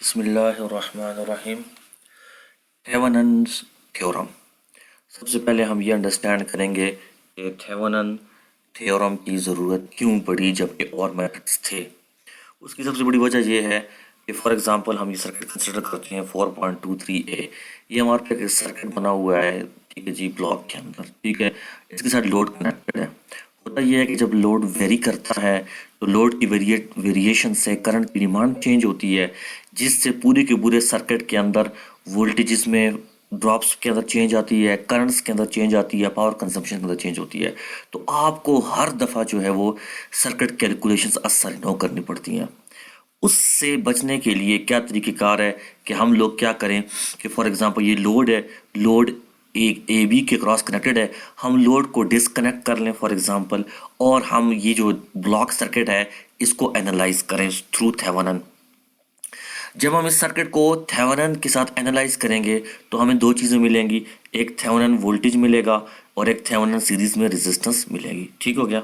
बिस्मिल्लाहिर्रहमानिर्रहीम। Thevenin's theorem. सबसे पहले हम ये अंडरस्टैंड करेंगे कि थेवेनिन थ्योरम की ज़रूरत क्यों पड़ी जबकि और मेथड्स थे। उसकी सबसे बड़ी वजह यह है कि फॉर एग्जांपल हम ये सर्किट कंसिडर करते हैं 4.23a। ये हमारे पे एक सर्किट बना हुआ है, ठीक है जी, ब्लॉक के अंदर, ठीक है। इसके साथ लोड कनेक्टेड है। होता यह है कि जब लोड वेरी करता है तो लोड की वेरिएशन से करंट की डिमांड चेंज होती है, जिससे पूरे के पूरे सर्किट के अंदर वोल्टेजेस में ड्रॉप्स के अंदर चेंज आती है, करंट्स के अंदर चेंज आती है, पावर कंजम्पशन के अंदर चेंज होती है। तो आपको हर दफ़ा जो है वो सर्किट कैलकुलेशंस असर नो करनी पड़ती हैं। उससे बचने के लिए क्या तरीक़ेकार है कि हम लोग क्या करें कि फॉर एग्जांपल ये लोड है, लोड एक ए बी के क्रॉस कनेक्टेड है, हम लोड को डिसकनेक्ट कर लें फॉर एग्जांपल, और हम ये जो ब्लॉक सर्किट है इसको एनालाइज करें थ्रू थेवेनिन। जब हम इस सर्किट को थेवेनिन के साथ एनालाइज करेंगे तो हमें दो चीज़ें मिलेंगी, एक थेवेनिन वोल्टेज मिलेगा और एक थेवेनिन सीरीज में रेजिस्टेंस मिलेगी। ठीक हो गया।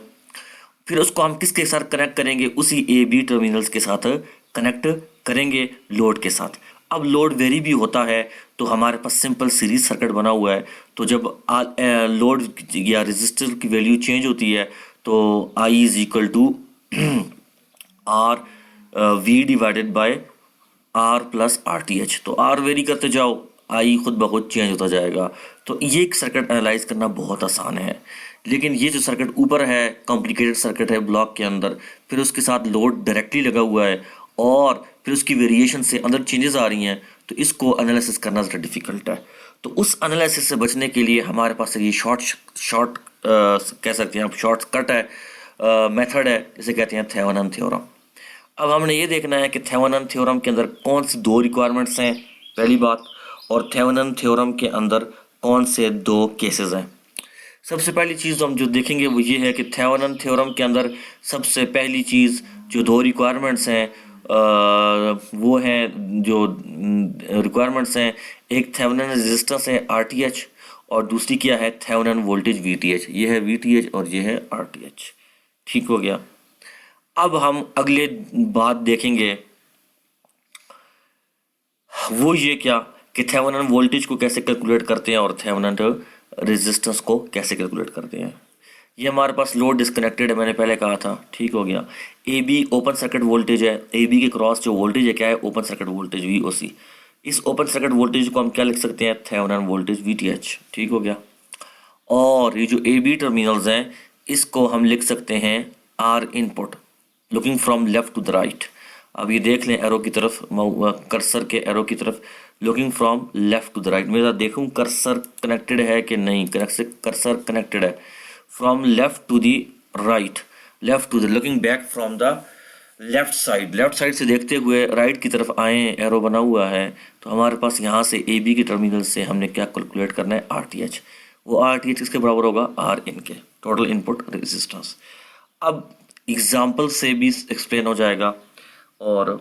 फिर उसको हम किसके साथ कनेक्ट करेंगे, उसी ए बी टर्मिनल्स के साथ कनेक्ट करेंगे लोड के साथ। अब लोड वेरी भी होता है तो हमारे पास सिंपल सीरीज सर्किट बना हुआ है, तो जब लोड या रेजिस्टर की वैल्यू चेंज होती है तो I is equal to R V divided by R plus R T H. तो आर वेरी करते जाओ, आई खुद ब खुद चेंज होता जाएगा। तो ये एक सर्किट एनालाइज करना बहुत आसान है। लेकिन ये जो सर्किट ऊपर है, कॉम्प्लिकेटेड सर्किट है ब्लॉक के अंदर, फिर उसके साथ लोड डायरेक्टली लगा हुआ है और फिर उसकी वेरिएशन से अंदर चेंजेस आ रही हैं, तो इसको एनालिसिस करना ज़रा डिफिकल्ट है। तो उस एनालिसिस से बचने के लिए हमारे पास ये शॉर्ट कह सकते हैं आप, शॉर्टकट है, मेथड है, जिसे कहते हैं थेवेनिन थ्योरम। अब हमने ये देखना है कि थेवेनिन थ्योरम के अंदर कौन सी दो रिक्वायरमेंट्स हैं, पहली बात, और थेवेनिन थ्योरम के अंदर कौन से दो केसेस हैं। सबसे पहली चीज़ हम जो देखेंगे वो ये है कि थेवेनिन थ्योरम के अंदर सबसे पहली चीज़ जो दो रिक्वायरमेंट्स हैं वो हैं, जो रिक्वायरमेंट्स हैं, एक थेवेनिन रेजिस्टेंस है आरटीएच और दूसरी क्या है, थेवेनिन वोल्टेज वीटीएच। ये है वीटीएच और ये है आरटीएच। ठीक हो गया। अब हम अगले बात देखेंगे वो ये क्या कि थेवेनिन वोल्टेज को कैसे कैलकुलेट करते हैं और थेवेनिन रेजिस्टेंस को कैसे कैलकुलेट करते हैं। ये हमारे पास लोड डिस्कनेक्टेड है, मैंने पहले कहा था। ठीक हो गया। A B open circuit voltage है, ए बी के क्रॉस जो वोल्टेज है क्या है, open circuit voltage V O C. इस ओपन सर्किट वोल्टेज को हम क्या लिख सकते हैं, Thevenin voltage V T H. ठीक हो गया। और ये जो ए बी टर्मिनल्स हैं इसको हम लिख सकते हैं R input, looking from left to the right. अब ये देख लें एरो की तरफ, कर्सर के एरो की तरफ, looking from left to the right. मेरा देखूं कर्सर कनेक्टेड है कि नहीं, कर्सर कनेक्टेड है। From left to the right, left to the, looking back from the left side, left side से देखते हुए राइट की तरफ आए, एरो बना हुआ है। तो हमारे पास यहाँ से ए बी के टर्मिनल से हमने क्या कैलकुलेट करना है, आर टी एच। वो आर टी एच किसके बराबर होगा, आर इन के, टोटल इनपुट रेजिस्टेंस। अब एग्जाम्पल से भी एक्सप्लेन हो जाएगा और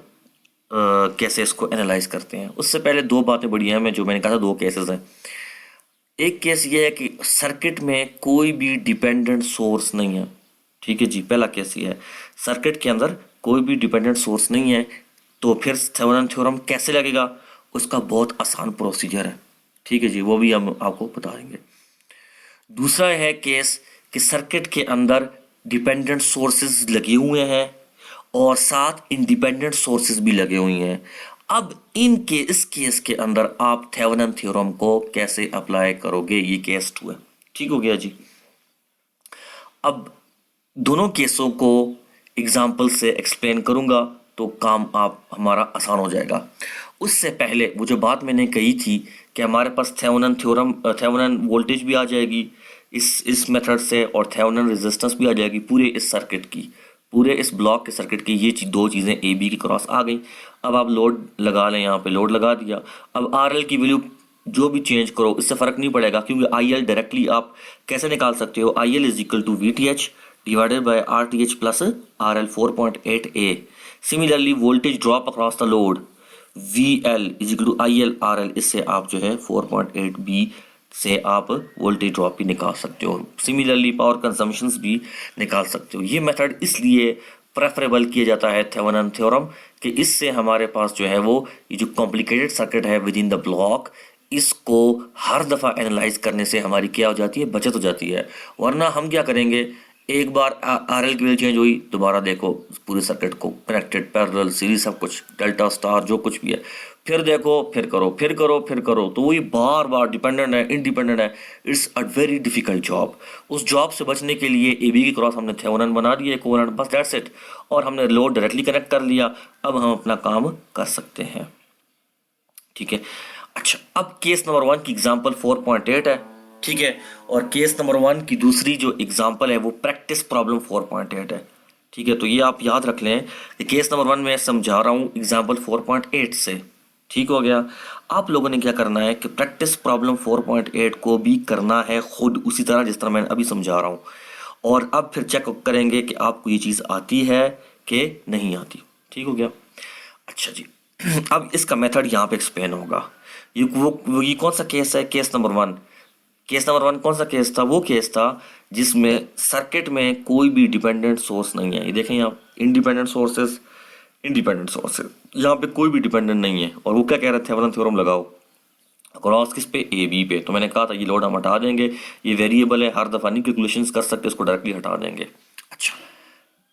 कैसे इसको एनालाइज करते हैं। उससे पहले दो बातें बड़ी हैं, जो मैंने कहा था दो केसेस हैं। एक केस ये है कि सर्किट में कोई भी डिपेंडेंट सोर्स नहीं है। ठीक है जी, पहला केस ये है, सर्किट के अंदर कोई भी डिपेंडेंट सोर्स नहीं है। तो फिर थेवेनिन थ्योरम कैसे लगेगा, उसका बहुत आसान प्रोसीजर है। ठीक है जी, वो भी हम आपको बता देंगे। दूसरा है केस कि सर्किट के अंदर डिपेंडेंट सोर्सेज लगे हुए हैं और साथ इंडिपेंडेंट सोर्सेज भी लगे हुए हैं। अब इस केस के अंदर आप थेवेनिन थ्योरम को कैसे अप्लाई करोगे, ये केस 2 है। ठीक हो गया जी। अब दोनों केसों को एग्जाम्पल से एक्सप्लेन करूंगा तो काम आप हमारा आसान हो जाएगा। उससे पहले वो जो बात मैंने कही थी कि हमारे पास थेवेनिन थ्योरम, थेवेनिन वोल्टेज भी आ जाएगी इस मेथड से, और थेवेनिन रेजिस्टेंस भी आ जाएगी पूरे इस सर्किट की, पूरे इस ब्लॉक के सर्किट की। ये दो चीज़ें ए बी की क्रॉस आ गई। अब आप लोड लगा लें, यहाँ पे लोड लगा दिया। अब आर एल की वैल्यू जो भी चेंज करो इससे फ़र्क नहीं पड़ेगा, क्योंकि आई एल डायरेक्टली आप कैसे निकाल सकते हो, I L is equal to V T H divided by R T H plus R L 4.8 A. Similarly voltage drop across the load V L is equal to I L R L, इससे आप जो है 4.8 B से आप voltage drop भी निकाल सकते हो। सिमिलरली पावर कंजम्पशंस भी निकाल सकते हो। ये मेथड इसलिए प्रेफरेबल किया जाता है थेवेनिन थ्योरम, कि इससे हमारे पास जो है वो ये जो कॉम्प्लिकेटेड सर्किट है विद इन द ब्लॉक, इसको हर दफ़ा एनालाइज करने से हमारी क्या हो जाती है, बचत हो जाती है। वरना हम क्या करेंगे, एक बार आरएल की वैल्यू चेंज हुई, दोबारा देखो पूरे सर्किट को कनेक्टेड पैरेलल सीरीज सब कुछ डेल्टा स्टार जो कुछ भी है, फिर देखो, फिर करो, फिर करो, फिर करो, तो वही बार बार डिपेंडेंट है, इंडिपेंडेंट है। It's a very difficult job. उस जॉब से बचने के लिए ए बी की क्रॉस हमने थेवेनिन बना दिया कोवेलेंट, बस दैट्स इट, और हमने लोड डायरेक्टली कनेक्ट कर लिया। अब हम अपना काम कर सकते हैं, ठीक है। अच्छा, अब केस नंबर 1 की एग्जांपल 4.8 है, ठीक है, और केस नंबर 1 की दूसरी जो एग्जांपल है वो प्रैक्टिस प्रॉब्लम 4.8 है, ठीक है। तो ये आप याद रख लें कि केस नंबर 1 में समझा रहा हूँ एग्जांपल 4.8 से, ठीक हो गया। आप लोगों ने क्या करना है कि प्रैक्टिस प्रॉब्लम 4.8 को भी करना है खुद उसी तरह जिस तरह मैंने अभी समझा रहा हूँ, और अब फिर चेक करेंगे कि आपको ये चीज़ आती है कि नहीं आती, ठीक हो गया। अच्छा जी, अब इसका मेथड यहाँ पे एक्सप्लेन होगा। ये कौन सा केस है, केस नंबर 1। केस नंबर 1 कौन सा केस था, वो केस था जिसमें सर्किट में कोई भी डिपेंडेंट सोर्स नहीं है। ये देखें यहाँ इंडिपेंडेंट सोर्सेस, इंडिपेंडेंट सोर्सेस, यहाँ पे कोई भी डिपेंडेंट नहीं है, और वो क्या कह रहे थे, थेवेनिन थ्योरम लगाओ अक्रॉस किस पे, ए बी पे। तो मैंने कहा था ये लोड हम हटा देंगे, ये वेरिएबल है, हर दफ़ा नहीं कैलकुलेशंस कर सकते, इसको डायरेक्टली हटा देंगे। अच्छा,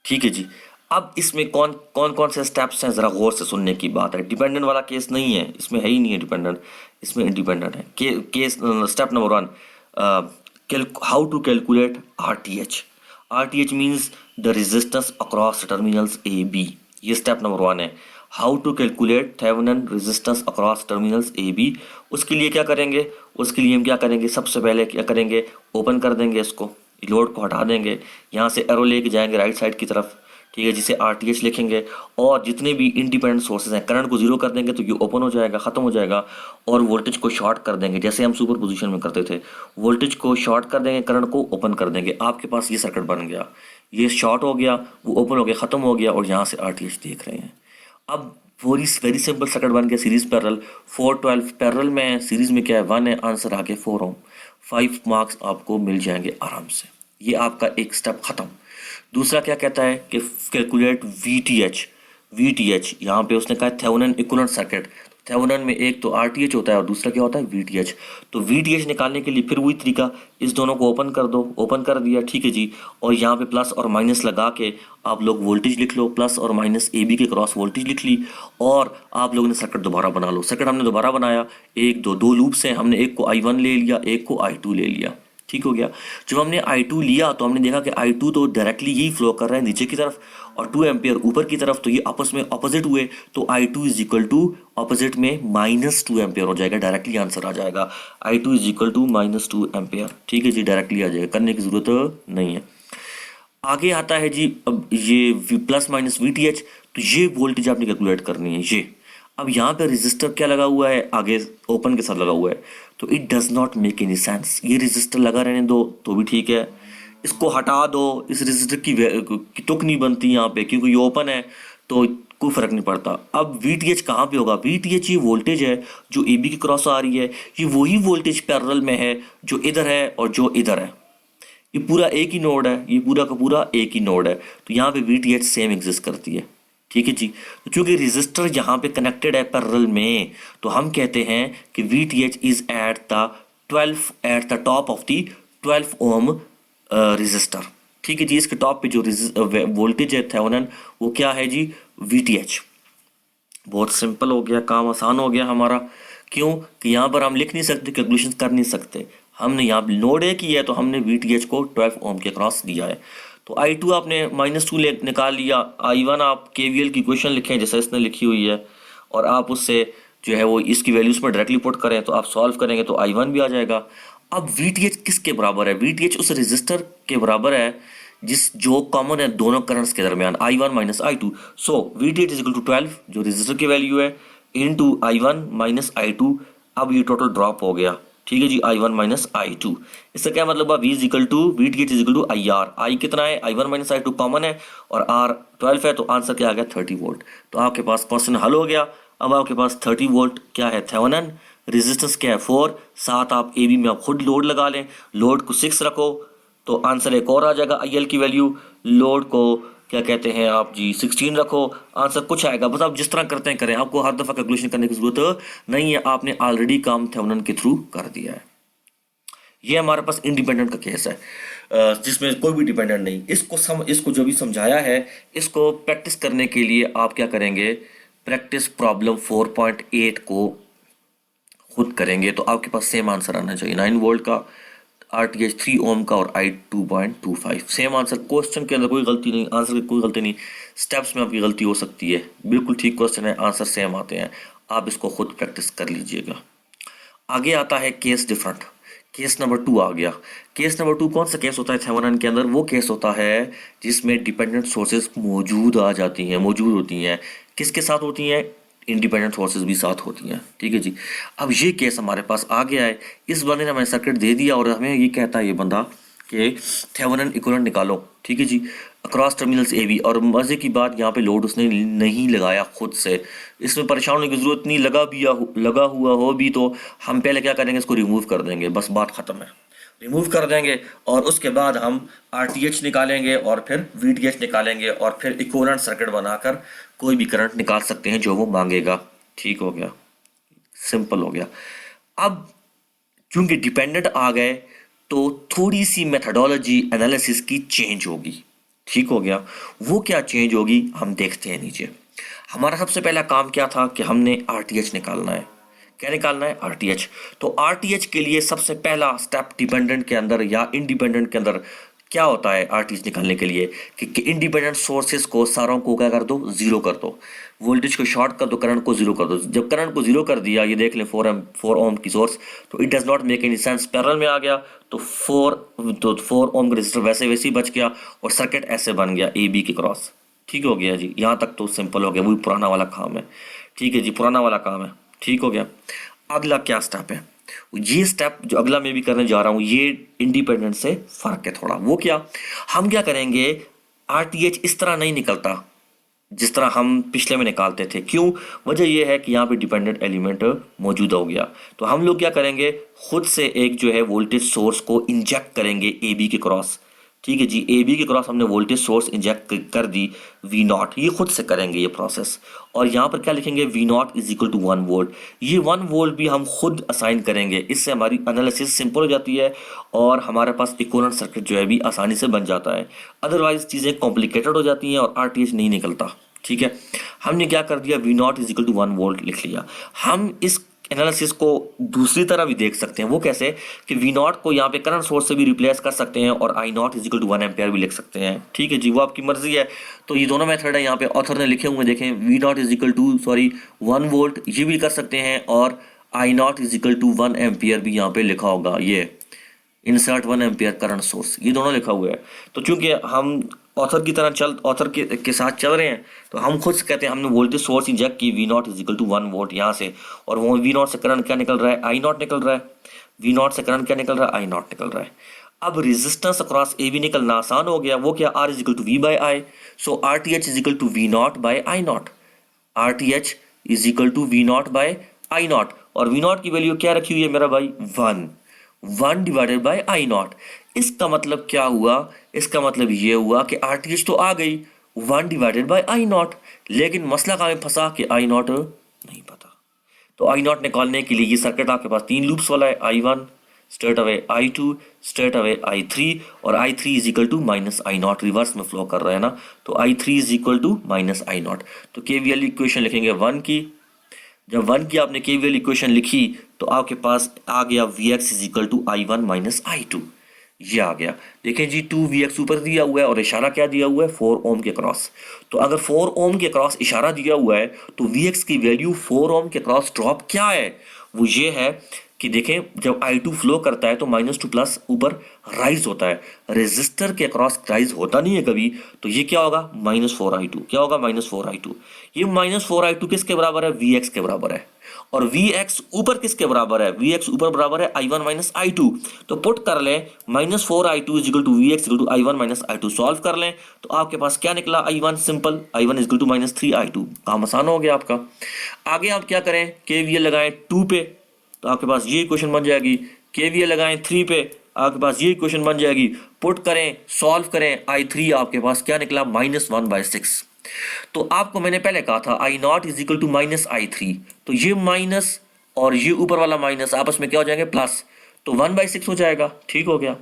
ठीक है जी। अब इसमें कौन कौन कौन से स्टेप्स हैं, ज़रा गौर से सुनने की बात है। डिपेंडेंट वाला केस नहीं है, इसमें है ही नहीं है डिपेंडेंट, इसमें इंडिपेंडेंट है। Case step number 1, how to calculate RTH। RTH means the resistance across terminals A B, ये स्टेप नंबर 1 है। How to calculate Thevenin resistance across terminals A B. उसके लिए क्या करेंगे, उसके लिए हम क्या करेंगे, सबसे पहले क्या करेंगे, ओपन कर देंगे इसको, लोड को हटा देंगे, यहाँ से एरो लेके जाएंगे राइट साइड की तरफ, ठीक है, जिसे RTH लिखेंगे, और जितने भी इंडिपेंडेंट सोर्सेज हैं करंट को जीरो कर देंगे, तो ये ओपन हो जाएगा, ख़त्म हो जाएगा, और वोल्टेज को शॉर्ट कर देंगे जैसे हम सुपर पोजिशन में करते थे। वोल्टेज को शॉर्ट कर देंगे, करंट को ओपन कर देंगे, आपके पास ये सर्किट बन गया। ये शॉर्ट हो गया, वो ओपन हो गया, ख़त्म हो गया, और यहाँ से RTH देख रहे हैं। अब वेरी सिंपल सर्किट बन गया, सीरीज पैरेलल 412 पैरेलल में, सीरीज में क्या है 1 है, आंसर आगे 4 ओम, 5 मार्क्स आपको मिल जाएंगे आराम से। ये आपका एक स्टेप खत्म। दूसरा क्या कहता है कि कैलकुलेट VTH, यहाँ पे उसने कहा थेवेनिन इक्विवेलेंट सर्किट। थेवेनिन में एक तो RTH होता है और दूसरा क्या होता है, VTH। तो VTH निकालने के लिए फिर वही तरीका, इस दोनों को ओपन कर दो, ओपन कर दिया, ठीक है जी, और यहाँ पे प्लस और माइनस लगा के आप लोग वोल्टेज लिख लो, प्लस और माइनस AB के क्रॉस वोल्टेज लिख ली, और आप लोगों ने सर्किट दोबारा बना लो। सर्किट हमने दोबारा बनाया, दो लूप्स हैं, हमने एक को I1 ले लिया, एक को I2 ले लिया, ठीक हो गया। जब हमने I2 लिया तो हमने देखा कि I2 तो डायरेक्टली यही फ्लो कर रहा है नीचे की तरफ, और 2 एम्पियर ऊपर की तरफ, तो ये आपस में ऑपोजिट हुए, तो I2 is equal to opposite में -2 एम्पियर हो जाएगा, डायरेक्टली आंसर आ जाएगा। I2 is equal to -2 ampere, ठीक है जी, डायरेक्टली आ जाएगा, करने की जरूरत नहीं है। आगे आता है जी, अब ये प्लस माइनस VTH, तो ये वोल्टेज आपने कैलकुलेट करनी है। ये अब यहाँ पे रेजिस्टर क्या लगा हुआ है, आगे ओपन के साथ लगा हुआ है, तो it does not make any sense. ये रेजिस्टर लगा रहने दो तो भी ठीक है, इसको हटा दो, इस रेजिस्टर की तुक नहीं बनती यहाँ पे, क्योंकि ये ओपन है तो कोई फर्क नहीं पड़ता। अब VTH कहाँ पे होगा, VTH ये वोल्टेज है जो AB की क्रॉस आ रही है, ये वही वोल्टेज पैरेलल में है जो इधर है और जो इधर है, ये पूरा एक ही नोड है, ये पूरा का पूरा एक ही नोड है, तो यहाँ पे VTH सेम एग्जिस्ट करती है, ठीक है जी। तो चूंकि रेजिस्टर यहाँ पे कनेक्टेड है पैरेलल में, तो हम कहते हैं कि VTH is at the top of the 12 ohm resistor, ठीक है जी। इसके टॉप पे जो वोल्टेज है थेवेनिन, वो क्या है जी, VTH। बहुत सिंपल हो गया, काम आसान हो गया हमारा। क्यों कि यहाँ पर हम लिख नहीं सकते, कैलकुलेशन कर नहीं सकते, हमने यहाँ नोड एक ही है, तो हमने VTH को 12 ओम के क्रॉस दिया है। तो I2 आपने -2 निकाल लिया, I1 आप KVL की इक्वेशन लिखें जैसे इसने लिखी हुई है, और आप उससे जो है वो इसकी वैल्यूज में डायरेक्टली पुट करें, तो आप सॉल्व करेंगे तो I1 भी आ जाएगा। अब VTH किसके बराबर है, VTH उस रेजिस्टर के बराबर है जो कॉमन है दोनों करंट्स के दरमियान, I1 minus I2। So VTH is equal to 12 जो रेजिस्टर की वैल्यू है, इनटू I1 माइनस I2। अब ये टोटल ड्रॉप हो गया, ठीक है जी, I1 माइनस I2। इसका क्या मतलब है, V is equal to VTH is equal to IR। I कितना है, I1 माइनस I2 कॉमन है, और R 12 है, तो आंसर क्या आ गया 30 वोल्ट। तो आपके पास क्वेश्चन हल हो गया। अब आपके पास 30 वोल्ट क्या है, थेवेनिन रेजिस्टेंस क्या है 4, साथ आप AB में आप खुद लोड लगा लें, लोड को 6 रखो तो आंसर एक और आ जाएगा IL की वैल्यू, लोड को क्या कहते हैं आप जी 16 रखो, आंसर कुछ आएगा। बस आप जिस तरह करते हैं करें, आपको हर दफा कैलकुलेशन करने की जरूरत नहीं है, आपने ऑलरेडी काम थेवेनिन के थ्रू कर दिया है। ये हमारे पास इंडिपेंडेंट का केस है, जिसमें कोई भी डिपेंडेंट नहीं। इसको जो भी समझाया है, इसको प्रैक्टिस करने के लिए आप क्या करेंगे, प्रैक्टिस प्रॉब्लम 4.8 को खुद करेंगे तो आपके पास सेम आंसर आना चाहिए। 9 वोल्ट का, RTH 3 ओम का और I 2.25 सेम आंसर। क्वेश्चन के अंदर कोई गलती नहीं, आंसर की कोई गलती नहीं, स्टेप्स में आपकी गलती हो सकती है, बिल्कुल ठीक क्वेश्चन है, आंसर सेम आते हैं। आप इसको खुद प्रैक्टिस कर लीजिएगा। आगे आता है केस डिफरेंट, केस नंबर 2 आ गया। केस नंबर 2 कौन सा केस होता है थेवेनिन के अंदर? वो केस होता है जिसमें डिपेंडेंट सोर्सेज मौजूद होती हैं। किसके साथ होती हैं? इंडिपेंडेंट सोर्सेज भी साथ होती हैं। ठीक है जी। अब ये केस हमारे पास आ गया है, इस बंदे ने हमें सर्किट दे दिया और हमें ये कहता है ये बंदा कि थेवेनिन इक्विवेलेंट निकालो। ठीक है जी, अक्रॉस टर्मिनल्स ए बी। और मजे की बात, यहाँ पे लोड उसने नहीं लगाया खुद से, इसमें परेशान होने की जरूरत नहीं। लगा हुआ हो भी तो हम पहले क्या करेंगे, इसको रिमूव कर देंगे, बस बात खत्म है। रिमूव कर देंगे और उसके बाद हम RTH निकालेंगे और फिर VTH निकालेंगे और फिर इक्विवेलेंट सर्किट बनाकर कोई भी करंट निकाल सकते हैं जो वो मांगेगा। ठीक हो गया, सिंपल हो गया। अब चूंकि डिपेंडेंट आ गए तो थोड़ी सी मेथडोलॉजी एनालिसिस की चेंज होगी। ठीक हो गया, वो क्या चेंज होगी हम देखते हैं नीचे। हमारा सबसे पहला काम क्या था कि हमने RTH निकालना है। क्या निकालना है? RTH। तो RTH के लिए सबसे पहला स्टेप डिपेंडेंट के अंदर या इंडिपेंडेंट के अंदर क्या होता है RTH निकालने के लिए कि इंडिपेंडेंट सोर्सेस को सारों को क्या कर दो, जीरो कर दो। वोल्टेज को शॉर्ट कर दो, करंट को जीरो कर दो। जब करंट को जीरो कर दिया, ये देख लें 4 ओम की सोर्स, तो it does not make any sense. Parallel में आ गया तो 4 ओम का रेजिस्टर वैसे ही बच गया और सर्किट ऐसे बन गया AB के क्रॉस। ठीक हो गया जी, यहाँ तक तो सिंपल हो गया, वही पुराना वाला काम है। ठीक है जी, पुराना वाला काम है। ठीक हो गया। अगला क्या स्टेप है? ये स्टेप जो अगला मैं भी करने जा रहा हूं, ये इंडिपेंडेंट से फर्क है थोड़ा। वो क्या, हम क्या करेंगे, RTH इस तरह नहीं निकलता जिस तरह हम पिछले में निकालते थे। क्यों? वजह यह है कि यहाँ पे डिपेंडेंट एलिमेंट मौजूद हो गया। तो हम लोग क्या करेंगे, खुद से एक जो है वोल्टेज सोर्स को इंजेक्ट करेंगे AB के क्रॉस। ठीक है जी, AB के क्रॉस हमने वोल्टेज सोर्स इंजेक्ट कर दी V0, ये खुद से करेंगे ये प्रोसेस। और यहाँ पर क्या लिखेंगे, V0 is equal to 1 volt. ये 1 वोल्ट भी हम खुद असाइन करेंगे, इससे हमारी एनालिसिस सिंपल हो जाती है और हमारे पास इक्विवेलेंट सर्किट जो है भी आसानी से बन जाता है। अदरवाइज चीज़ें कॉम्प्लिकेटेड हो जाती हैं और RTH नहीं निकलता। ठीक है, हमने क्या कर दिया, V0 is equal to 1 volt लिख लिया। हम इस एनालिसिस को दूसरी तरह भी देख सकते हैं। वो कैसे कि V0 को यहाँ पे करंट सोर्स से भी रिप्लेस कर सकते हैं और I0 is equal to 1 ampere भी लिख सकते हैं। ठीक है जी, वो आपकी मर्जी है। तो ये दोनों मेथड है, यहाँ पे ऑथर ने लिखे हुए देखें, V0 is equal to 1 volt ये भी कर सकते हैं और I0 is equal to 1 ampere भी यहाँ पे लिखा होगा, ये इंसर्ट 1 एम्पियर करंट सोर्स, ये दोनों लिखा हुआ है। तो चूंकि हम ऑथर के साथ चल रहे हैं तो हम खुद से कहते हैं हमने वोल्टेज सोर्स इंजेक्ट की V0 is equal to 1 volt यहाँ से, और वो V0 से करंट क्या निकल रहा है, I0 निकल रहा है। V0 से करंट क्या निकल रहा है, I0 निकल रहा है। अब रेजिस्टेंस अक्रॉस AB निकलना आसान हो गया। वो क्या, R is equal to V by I। So RTH is equal to V0 by I0। RTH is equal to V0 by I0 और V0 की वैल्यू क्या रखी हुई है मेरा भाई, 1 डिवाइडेड बाई I0। इसका मतलब क्या हुआ, इसका मतलब ये हुआ कि RTH तो आ गई 1 डिवाइडेड बाई I0, लेकिन मसला कहाँ में फंसा कि I0 नहीं पता। तो I0 निकालने के लिए ये सर्किट आपके पास 3 लूप्स वाला है, I1 straight away, I2 straight away, I3 और I3 is equal to minus I0, reverse में फ्लो कर रहा है ना, तो I3 is equal to minus I0। तो KVL इक्वेशन लिखेंगे 1 की। जब 1 की आपने KVL इक्वेशन लिखी तो आपके पास आ गया Vx is equal to I1 minus I2, ये आ गया। देखें जी 2Vx ऊपर दिया हुआ है और इशारा क्या दिया हुआ है, 4 ओम के क्रॉस। तो अगर 4 ओम के क्रॉस इशारा दिया हुआ है तो Vx की वैल्यू 4 ओम के क्रॉस ड्रॉप क्या है, वो ये है कि देखें जब I2 फ्लो करता है तो -2 प्लस ऊपर राइज होता है, रेजिस्टर के अक्रॉस राइज होता नहीं है कभी, तो ये क्या होगा, -4I2। क्या होगा, -4I2। ये -4I2 किसके बराबर है, Vx के बराबर है। और Vx ऊपर किसके बराबर है, Vx ऊपर बराबर है I1 माइनस I2। तो पुट कर लें -4I2 is equal to Vx equal to I1 minus I2, solve कर लें तो आपके पास क्या निकला, I1 simple, I1 is equal to -3I2। काम आसान हो गया आपका। आगे आप क्या करें, KVL लगाएं 2 पे तो आपके पास ये इक्वेशन बन जाएगी, KVL लगाएं 3 पे आपके पास ये इक्वेशन बन जाएगी। पुट करें, सॉल्व करें, I3 आपके पास क्या निकला, -1/6। तो आपको मैंने पहले कहा था I0 is equal to -I3, तो ये माइनस और ये ऊपर वाला माइनस आपस में क्या हो जाएंगे, प्लस, तो 1/6 हो जाएगा। ठीक हो गया।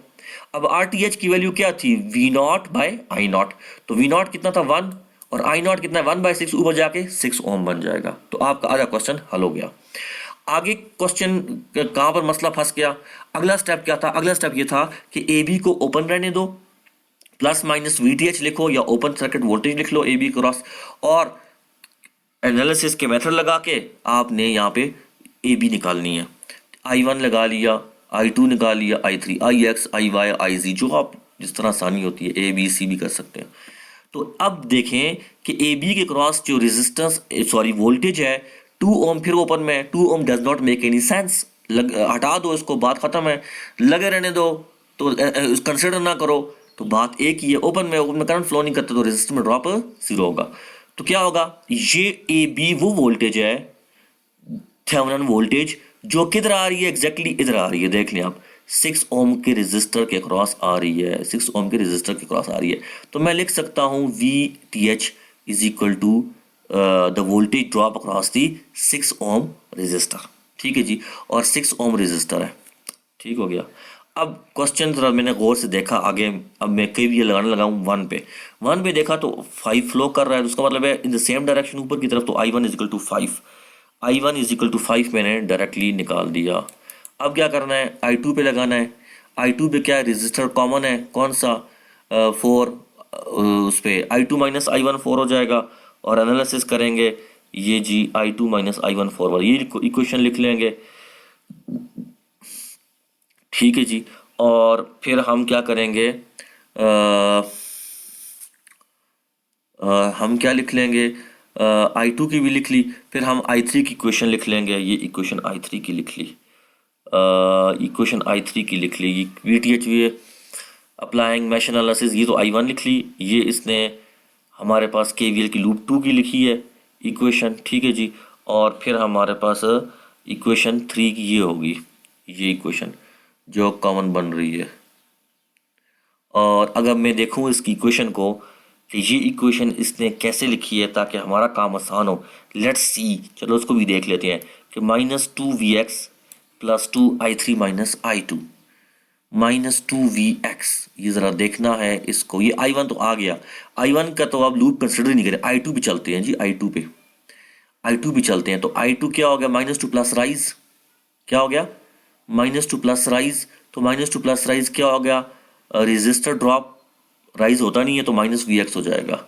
अब RTH की वैल्यू क्या थी, V0/I0, तो V0 कितना था 1 और I0 कितना है 1/6, ऊपर जाके 6 ओम बन जाएगा। तो आपका आधा क्वेश्चन हल हो गया। आगे क्वेश्चन कहां पर मसला फंस गया, अगला स्टेप क्या था, अगला स्टेप ये था कि AB को ओपन रहने दो, प्लस माइनस VTH लिखो या ओपन सर्किट वोल्टेज लिख लो AB क्रॉस, और एनालिसिस के मेथड लगा के आपने यहाँ पे AB निकालनी है। I1 लगा लिया, I2 निकाल लिया, I3, IX, IY, IZ, जो आप जिस तरह आसानी होती है ABC भी कर सकते हैं। तो अब देखें कि AB के क्रॉस जो रेजिस्टेंस सॉरी वोल्टेज है 2 ओम, फिर ओपन में 2 ohm does not make any sense, हटा दो इसको, बात खत्म है, लगे रहने दो, तो कंसिडर ना करो, तो बात एक ही है। ओपन में करंट फ्लो नहीं करता तो रेजिस्टर में ड्रॉप 0 होगा। तो क्या होगा, ये AB वो वोल्टेज है, थेवेनिन वोल्टेज, जो किधर आ रही है, एग्जैक्टली इधर आ रही है, देख लें आप, 6 ओम के रेजिस्टर के क्रॉस आ रही है, 6 ओम के रेजिस्टर के क्रॉस आ रही है। तो मैं लिख सकता हूं VTH is equal to the voltage drop across the 6 ohm resistor. ठीक है जी, और 6 ओम रेजिस्टर है। ठीक हो गया। अब क्वेश्चन जरा मैंने गौर से देखा आगे, अब मैं KVL लगाने लगा हूँ 1 पे देखा तो 5 फ्लो कर रहा है, तो उसका मतलब है इन द सेम डायरेक्शन ऊपर की तरफ, तो I1 is equal to 5, I1 is equal to 5 मैंने डायरेक्टली निकाल दिया। अब क्या करना है, I2 पे लगाना है। I2 पे क्या है, रेजिस्टर कॉमन है, कौन सा 4, उस पे I2 माइनस I1 4 हो जाएगा, और एनालिसिस करेंगे ये जी I2 माइनस I1 4 वाला, ये इक्वेशन लिख लेंगे। ठीक है जी, और फिर हम क्या करेंगे, हम क्या लिख लेंगे, I2 की भी लिख ली, फिर हम I3 की इक्वेशन लिख लेंगे, ये इक्वेशन I3 की लिख ली, इक्वेशन I3 की लिख ली, ये VTH भी है, अप्लाइंग मैश एनालिसिस, ये तो I1 लिख ली, ये इसने हमारे पास KVL की लूप 2 की लिखी है इक्वेशन। ठीक है जी, और फिर हमारे पास इक्वेशन 3 की ये होगी, ये इक्वेशन जो कॉमन बन रही है। और अगर मैं देखूं इसकी इक्वेशन को कि ये इक्वेशन इसने कैसे लिखी है ताकि हमारा काम आसान हो, लेट्स सी, चलो उसको भी देख लेते हैं कि -2VX plus 2I3 minus I2, -2VX, ये ज़रा देखना है इसको। ये I1 तो आ गया, I1 का तो आप लूप कंसिडर नहीं करें, I2 भी चलते हैं जी, I2 पे, I2 भी चलते हैं। तो I2 क्या हो गया, -2 प्लस राइज, क्या हो गया, -2 प्लस राइज, तो -2 प्लस राइज क्या हो गया, रेजिस्टर ड्रॉप, राइज होता नहीं है तो -VX हो जाएगा।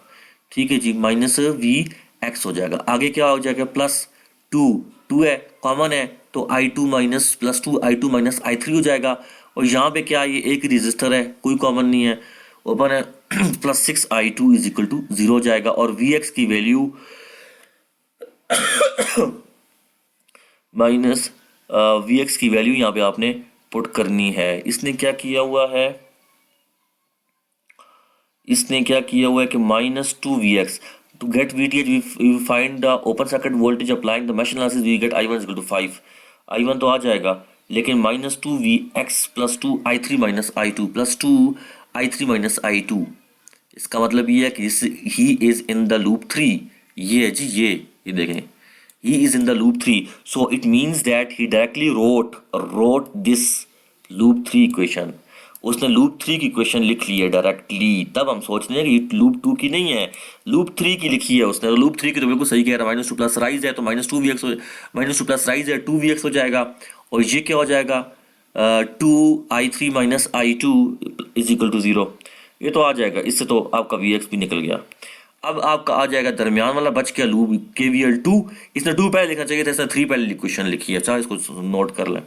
ठीक है जी, -VX हो जाएगा। आगे क्या हो जाएगा, +2 है, कॉमन है, तो I2 minus +2 I2 minus I3 हो जाएगा। और यहाँ पे क्या, ये एक रेजिस्टर है, कोई कॉमन नहीं है, ओपन है, +6 I2 इज इक्वल टू 0 हो जाएगा। और VX की वैल्यू VX की वैल्यू यहाँ पे आपने पुट करनी है। इसने क्या किया हुआ है, इसने क्या किया हुआ है कि -2VX, to get VTH we find the open circuit voltage applying the mesh analysis, we get I1 is equal to 5, I1 तो आ जाएगा, लेकिन -2VX plus 2I3 minus I2 plus 2I3 minus I2, इसका मतलब ये है कि he is in the loop 3, ये है जी, ये देखें, he is in the loop 3, so it means that he directly wrote this loop 3 equation, उसने लूप 3 की इक्वेशन लिख ली है डायरेक्टली। तब हम सोच रहे हैं कि ये लूप 2 की नहीं है, लूप 3 की लिखी है उसने। तो लूप 3 की तो बिल्कुल सही कह रहा है, -2 प्लस राइज है तो -2VX हो, -2 प्लस राइज है 2VX हो जाएगा, और ये क्या हो जाएगा, 2I3 minus I2 is equal to 0, ये तो आ जाएगा, इससे तो आपका VX भी निकल गया। अब आपका आ जाएगा दरमियान वाला बच गया लूप KVL 2, इसने 2 पहले लिखना चाहिए था, इसने 3 पहले इक्वेशन लिखी है। अच्छा, इसको नोट कर लें।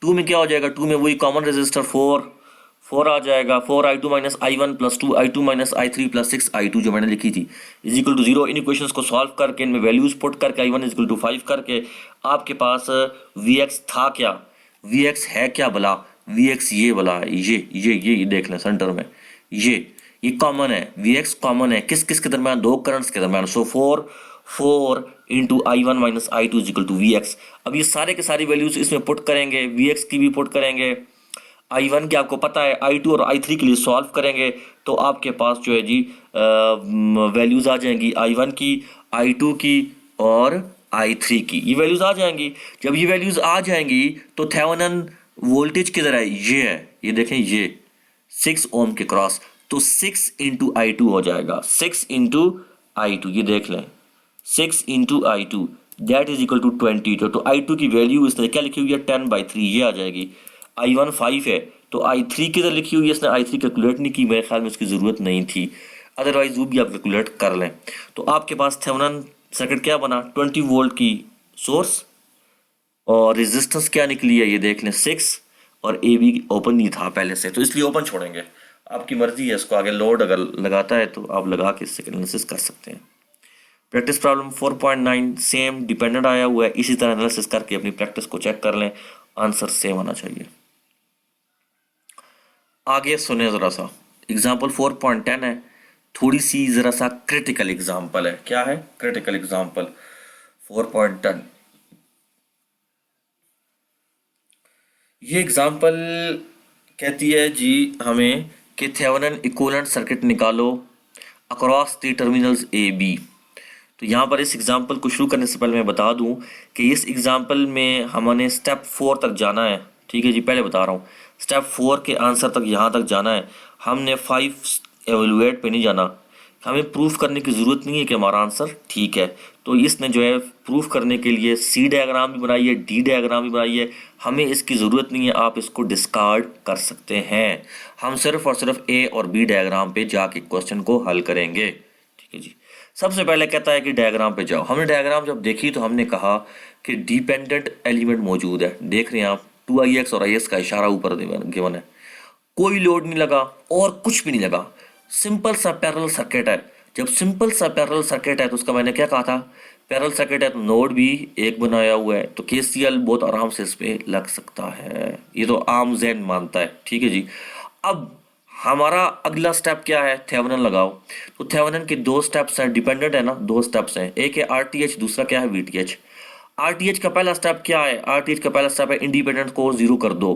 2 में क्या हो जाएगा, 2 में वही कॉमन रेजिस्टर 4 आ जाएगा, 4I2 minus I1 plus 2I2 minus I3 plus 6I2 जो मैंने लिखी थी इज इक्वल टू 0। इन इक्वेशंस को सॉल्व करके इनमें वैल्यूज पुट करके I1 इज इक्वल टू 5 करके आपके पास VX था क्या, VX है क्या भला, VX ये वाला है, ये देख लें सेंटर में, ये कॉमन है, VX कॉमन है किस किस के दरम्यान, दो करंट्स के दरम्यान। So 4 into I1 minus I2 is equal to VX। अब ये सारे के सारी वैल्यूज इसमें पुट करेंगे, VX की भी पुट करेंगे, I1 की आपको पता है, I2 और I3 के लिए सॉल्व करेंगे तो आपके पास जो है जी वैल्यूज आ जाएंगी I1 की, I2 की और I3 की, ये वैल्यूज आ जाएंगी। जब ये वैल्यूज आ जाएंगी तो थेवेनिन वोल्टेज किधर है, ये है, ये देखें, ये 6 ओम के क्रॉस, तो 6 इंटू I2 हो जाएगा, 6 इंटू I2, ये देख लें, 6 into I2 that is equal to 20। तो I2 की वैल्यू इसने क्या लिखी हुई है, 10/3, ये आ जाएगी। I1 5 है, तो I3 किधर लिखी हुई है, इसने I3 कैलकुलेट नहीं की, मेरे ख्याल में उसकी ज़रूरत नहीं थी, अदरवाइज वो भी आप कैलकुलेट कर लें। तो आपके पास थेवेनिन सर्किट क्या बना, 20 वोल्ट की सोर्स, और रेजिस्टेंस क्या निकली है, ये देख लें 6, और ए बी ओपन नहीं था पहले से, तो इसलिए ओपन छोड़ेंगे। आपकी मर्जी है, इसको आगे लोड अगर लगाता है तो आप लगा के इससे एनालिसिस कर सकते हैं। प्रैक्टिस प्रॉब्लम 4.9 सेम डिपेंडेंट आया हुआ है, इसी तरह एनालिसिस करके अपनी प्रैक्टिस को चेक कर लें, आंसर सेम आना चाहिए। आगे सुने ज़रा सा, एग्जाम्पल 4.10 है, थोड़ी सी ज़रा सा क्रिटिकल एग्जाम्पल है। क्या है क्रिटिकल एग्जाम्पल 4.10? ये एग्जाम्पल कहती है जी हमें कि थेवेनिन इक्विवेलेंट सर्किट निकालो across the terminals A B. तो यहाँ पर इस एग्जाम्पल को शुरू करने से पहले मैं बता दूँ कि इस एग्जाम्पल में हमने स्टेप 4 तक जाना है, ठीक है जी, पहले बता रहा हूँ, स्टेप 4 के आंसर तक यहाँ तक जाना है, हमने 5 एवेलुएट पे नहीं जाना। हमें प्रूफ करने की ज़रूरत नहीं है कि हमारा आंसर ठीक है, तो इसने जो है प्रूफ करने के लिए सी डायग्राम भी बनाई है, डी डायग्राम भी बनाई है, हमें इसकी ज़रूरत नहीं है, आप इसको डिस्कार्ड कर सकते हैं। हम सिर्फ और सिर्फ ए और बी डायग्राम पे जाके क्वेश्चन को हल करेंगे, ठीक है जी। सबसे पहले कहता है कि डायग्राम पे जाओ। हमने डायग्राम जब देखी तो हमने कहा कि डिपेंडेंट एलिमेंट मौजूद है, देख रहे हैं आप, 2ix और ix का इशारा ऊपर गिवन है, कोई लोड नहीं लगा और कुछ भी नहीं लगा, सिंपल सा पैरेलल सर्किट है। जब सिंपल सा पैरेलल सर्किट है तो उसका मैंने क्या कहा था, पैरेलल सर्किट है तो नोड भी एक बनाया हुआ है, तो केसीएल बहुत आराम से इस पे लग सकता है, ये तो आम जहन मानता है, ठीक है जी। अब हमारा अगला स्टेप क्या है, थेवेनिन लगाओ। तो थेवेनिन के दो स्टेप्स हैं, डिपेंडेंट है ना, दो स्टेप्स हैं, एक है आरटीएच, दूसरा क्या है वीटीएच। आरटीएच का पहला स्टेप क्या है, आरटीएच का पहला स्टेप है इंडिपेंडेंट को जीरो कर दो,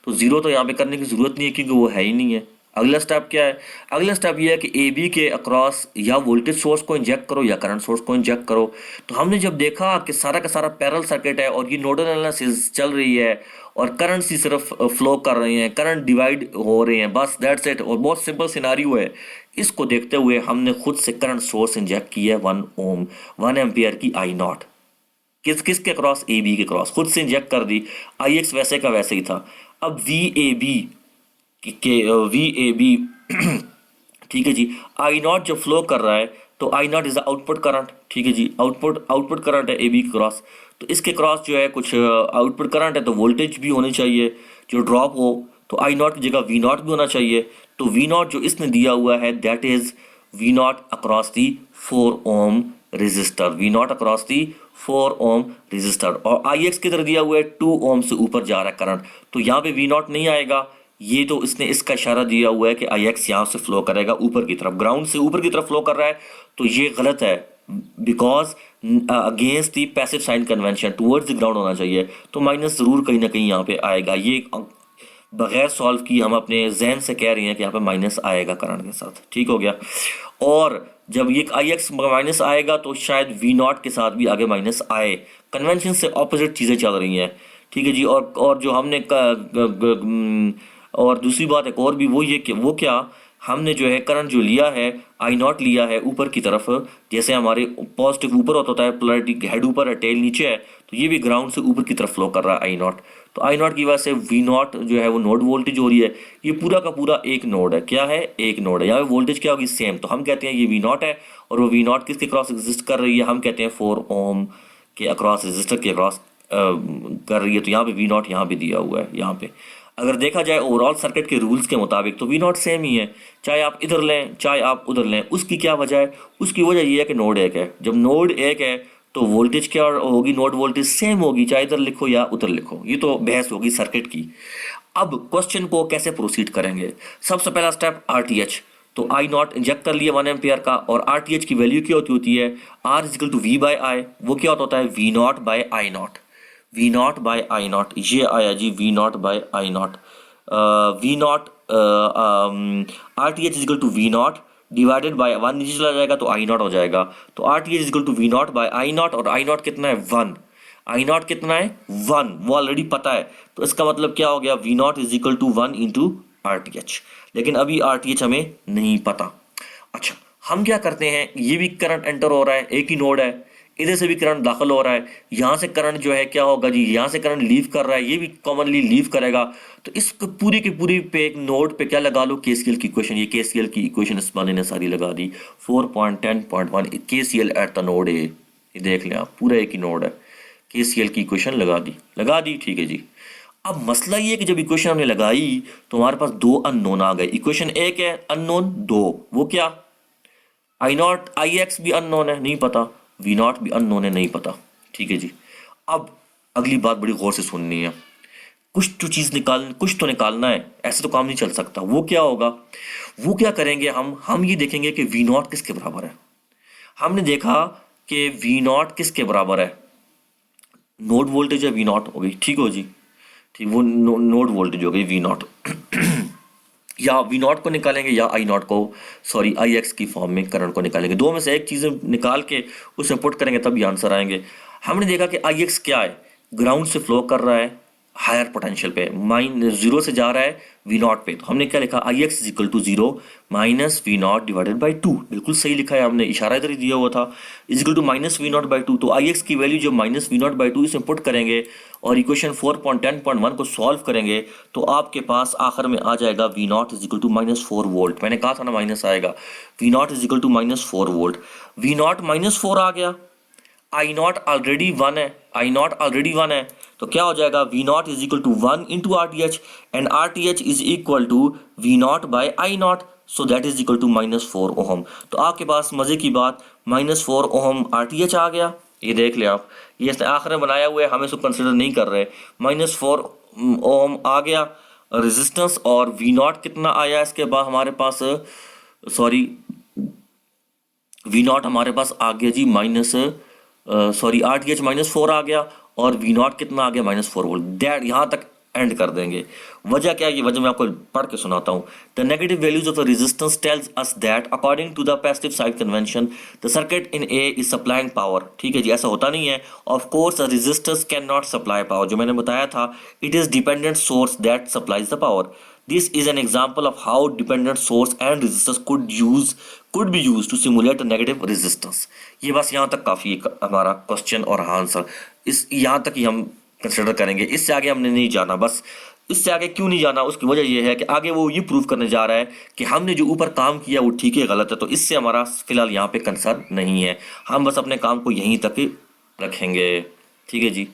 तो जीरो तो यहाँ पे करने की जरूरत नहीं है क्योंकि वो है ही नहीं है। अगला स्टेप क्या है, अगला स्टेप ये है कि ए बी के अक्रॉस या वोल्टेज सोर्स को इंजेक्ट करो या करंट सोर्स को इंजेक्ट करो। तो हमने जब देखा कि सारा का सारा पैरेलल सर्किट है और ये नोडल एनालिसिस चल रही है और करंट सी सिर्फ फ्लो कर रहे हैं, करंट डिवाइड हो रहे हैं, बस दैट्स इट, और बहुत सिंपल सिनारियो है। इसको देखते हुए हमने खुद से करंट सोर्स इंजेक्ट किया है 1 ओम 1 एम्पियर की आई नॉट, किसके क्रॉस, ए बी के क्रॉस, खुद से इंजेक्ट कर दी। आई एक्स वैसे का वैसे ही था। अब V A B V A B ठीक है जी, आई नॉट जो फ्लो कर रहा है तो आई नॉट इज आउटपुट करंट, ठीक है जी, आउटपुट करंट है ए बी क्रॉस, तो इसके क्रॉस जो है कुछ आउटपुट करंट है तो वोल्टेज भी होनी चाहिए जो ड्रॉप हो, तो आई नॉट की जगह वी नॉट भी होना चाहिए। तो वी नॉट जो इसने दिया हुआ है that is V not across the 4 ohm resistor, V not across the 4 ohm resistor, और आई एक्स किधर दिया हुआ है 2 ओम से ऊपर जा रहा है करंट, तो यहाँ पे वी नॉट नहीं आएगा, ये तो इसने इसका इशारा दिया हुआ है कि आई एक्स यहाँ से फ्लो करेगा ऊपर की तरफ, ग्राउंड से ऊपर की तरफ फ्लो कर रहा है, तो ये गलत है, because against the passive sign convention towards the ground होना चाहिए, तो माइनस जरूर कहीं ना कहीं यहाँ पे आएगा। ये बगैर सॉल्व की हम अपने जहन से कह रहे हैं कि यहाँ पे माइनस आएगा करंट के साथ, ठीक हो गया। और जब ये आई एक्स माइनस आएगा तो शायद वी नॉट के साथ भी आगे माइनस आए, कन्वेंशन से ऑपोजिट चीज़ें चल रही हैं, ठीक है जी। और जो हमने और दूसरी बात एक और भी वो ये कि वो क्या, हमने जो है करंट जो लिया है आई नॉट लिया है ऊपर की तरफ, जैसे हमारे पॉजिटिव ऊपर होता है, पोलैरिटी हेड ऊपर है टेल नीचे है, तो ये भी ग्राउंड से ऊपर की तरफ फ्लो कर रहा है आई नॉट, तो आई नॉट की वजह से वी नॉट जो है वो नोड वोल्टेज हो रही है, ये पूरा का पूरा एक नोड है, क्या है, एक नोड है, यहाँ पे वोल्टेज क्या होगी, सेम, तो हम कहते हैं ये वी नॉट है, और वो वी नॉट किसके क्रॉस एग्जिस्ट कर रही है, हम कहते हैं 4 ओम के अक्रॉस रजिस्टर के अक्रॉस कर रही है, तो यहाँ पे वी नॉट यहाँ पे दिया हुआ है। यहाँ पे अगर देखा जाए ओवरऑल सर्किट के रूल्स के मुताबिक तो वी नॉट सेम ही है, चाहे आप इधर लें चाहे आप उधर लें। उसकी क्या वजह है, उसकी वजह ये है कि नोड एक है, जब नोड एक है तो वोल्टेज क्या होगी, नोड वोल्टेज सेम होगी, चाहे इधर लिखो या उधर लिखो, ये तो बहस होगी सर्किट की। अब क्वेश्चन को कैसे प्रोसीड करेंगे, सबसे पहला स्टेप आरटीएच, तो आई नॉट इंजेक्ट कर लिया 1 एम्पियर का, और आरटीएच की वैल्यू क्या होती है, R is equal to V by I, वो क्या होता है V not by I not, V not by I not, ये आया जी V not by I not, V not R T H is equal to V not divided by 1 नीचे चला जाएगा तो आई नॉट हो जाएगा। तो R T H is equal to V not by I not, और आई नॉट कितना है 1, आई नॉट कितना है 1, वो ऑलरेडी पता है। तो इसका मतलब क्या हो गया, V not is equal to 1 into R T H. लेकिन अभी आर टी एच हमें नहीं पता। अच्छा, हम क्या करते हैं, ये भी करंट एंटर हो रहा है, एक ही नोड है, इधर से भी करंट दाखिल हो रहा है, यहाँ से करंट जो है क्या होगा जी, यहाँ से करंट लीव कर रहा है, ये भी कॉमनली लीव करेगा। तो इस पूरी की पूरी पे एक नोड पे क्या लगा लो, केसीएल की इक्वेशन। ये केसीएल की इक्वेशन इस वाले ने सारी लगा दी, 4.10.1 KCL at the node A. ये देख लें आप, पूरा एक ही नोड है, केसीएल की इक्वेशन लगा दी, ठीक है जी। अब मसला ये है कि जब इक्वेशन हमने लगाई तो हमारे पास दो अननोन आ गए। इक्वेशन एक है, अननोन दो, वो क्या, आई नॉट, आई एक्स भी अननोन है, नहीं पता, वी नॉट भी अननोन है, नहीं पता, ठीक है जी। अब अगली बात बड़ी गौर से सुननी है, कुछ तो चीज़ कुछ तो निकालना है, ऐसे तो काम नहीं चल सकता। वो क्या होगा, वो क्या करेंगे हम ये देखेंगे कि वी नॉट किसके बराबर है। हमने देखा कि वी नॉट किसके बराबर है, नोड वोल्टेज है वी नॉट हो गई, ठीक हो जी, ठीक, वो नोड वोल्टेज हो गई वी नॉट। या वी नॉट को निकालेंगे या आई नॉट को, सॉरी आई एक्स की फॉर्म में करंट को निकालेंगे, दो में से एक चीज़ें निकाल के उसे पुट करेंगे तभी आंसर आएंगे। हमने देखा कि आई एक्स क्या है, ग्राउंड से फ्लो कर रहा है हायर पोटेंशियल पे, जीरो से जा रहा है वी नॉट पे। तो हमने क्या लिखा, I X is equal to zero minus V not divided by 2, बिल्कुल सही लिखा है हमने, इशारा इधर ही दिया हुआ था, is equal to minus V not by 2। तो आई एक्स की वैल्यू जब माइनस वी नॉट बाई 2 इसमें पुट करेंगे और इक्वेशन 4.10.1 को सॉल्व करेंगे तो आपके पास आखिर में आ जाएगा V not is equal to -4 volt. मैंने कहा था ना माइनस आएगा, V not is equal to -4 volt. V not -4 आ गया, आई नॉट ऑलरेडी 1 है, आई नॉट ऑलरेडी 1 है, तो क्या हो जाएगा, V not is equal to 1 into R T H, and R T H is equal to V not by I not, so that is equal to -4 ohm. तो आपके पास मजे की बात -4 ओहम आर टी एच आ गया। ये देख ले आप, ये आखिर में बनाया हुआ है, हम इसको कंसिडर नहीं कर रहे। -4 ओहम आ गया रेजिस्टेंस, और वी नॉट कितना आया इसके बाद हमारे पास, सॉरी वी नॉट हमारे पास आ गया जी आर टी एच -4 आ गया, और वी नॉट कितना आ गया -4 वोल्ट। दैट यहाँ तक एंड कर देंगे। वजह क्या है, ये वजह मैं आपको पढ़ के सुनाता हूँ। The negative values of the resistance tells us that according to the passive side convention the circuit in A is supplying power. ठीक है जी, ऐसा होता नहीं है। Of course the resistance can not supply power, जो मैंने बताया था, it is dependent source that supplies the power. This is an example of how dependent source and resistors could be used to simulate a negative resistance। ये बस यहाँ तक काफ़ी है हमारा क्वेश्चन और आंसर, इस यहाँ तक ही हम कंसिडर करेंगे, इससे आगे हमने नहीं जाना। बस इससे आगे क्यों नहीं जाना, उसकी वजह यह है कि आगे वो ये प्रूव करने जा रहा है कि हमने जो ऊपर काम किया वो ठीक है गलत है, तो इससे हमारा फिलहाल यहाँ पे कंसर्न नहीं है। हम बस अपने काम को यहीं तक ही रखेंगे। ठीक है जी।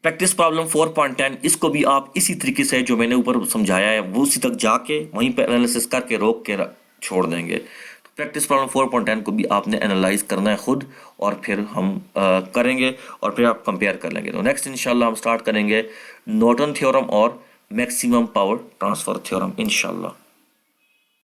प्रैक्टिस प्रॉब्लम 4.10, इसको भी आप इसी तरीके से जो मैंने ऊपर समझाया है वो उसी तक जाके वहीं पे एनालिसिस करके रोक के छोड़ देंगे। तो प्रैक्टिस प्रॉब्लम 4.10 को भी आपने एनालाइज करना है खुद, और फिर हम करेंगे और फिर आप कंपेयर कर लेंगे। तो नेक्स्ट इंशाल्लाह हम स्टार्ट करेंगे नॉर्टन थ्योरम और मैक्सिमम पावर ट्रांसफर थ्योरम इंशाल्लाह।